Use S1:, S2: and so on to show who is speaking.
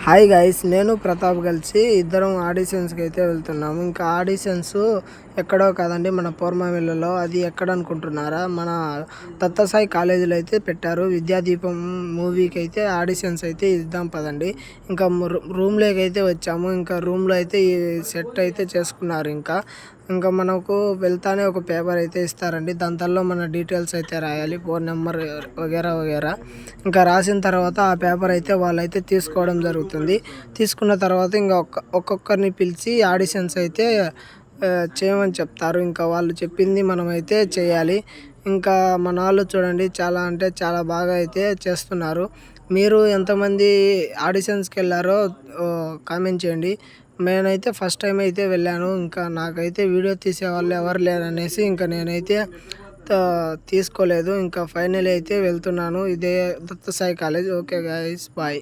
S1: Hi guys, నేను ప్రతాప్ కలిసి ఇద్దరం ఆడిషన్స్కి అయితే వెళ్తున్నాము. ఇంకా ఆడిషన్స్ ఎక్కడో కాదండి, మన పూర్మమిల్లలో. అది ఎక్కడ అనుకుంటున్నారా? మన దత్తసాయి కాలేజీలో అయితే పెట్టారు. విద్యాదీపం మూవీకి అయితే ఆడిషన్స్ అయితే ఇద్దాం పదండి. ఇంకా రూమ్లోకి అయితే వచ్చాము. ఇంకా రూమ్లో అయితే ఈ సెట్ అయితే చేసుకున్నారు. ఇంకా మనకు వెళ్తానే ఒక పేపర్ అయితే ఇస్తారండి. దాంట్లో మన డీటెయిల్స్ అయితే రాయాలి, ఫోన్ నెంబర్ వగేరా వగేరా. ఇంకా రాసిన తర్వాత ఆ పేపర్ అయితే వాళ్ళైతే తీసుకోవడం జరుగుతుంది. తీసుకున్న తర్వాత ఇంకా ఒక్కొక్కరిని పిలిచి ఆడిషన్స్ అయితే చేయమని చెప్తారు. ఇంకా వాళ్ళు చెప్పింది మనమైతే చేయాలి. ఇంకా మన వాళ్ళు చూడండి, చాలా అంటే చాలా బాగా అయితే చేస్తున్నారు. మీరు ఎంతమంది ఆడిషన్స్కి వెళ్ళారో కామెంట్ చేయండి. నేనైతే ఫస్ట్ టైం అయితే వెళ్ళాను. ఇంకా నాకైతే వీడియో తీసే వాళ్ళు ఎవరు లేరనేసి ఇంకా నేనైతే తీసుకోలేదు. ఇంకా ఫైనల్ అయితే వెళ్తున్నాను. ఇదే Dattasai college. Okay guys, bye.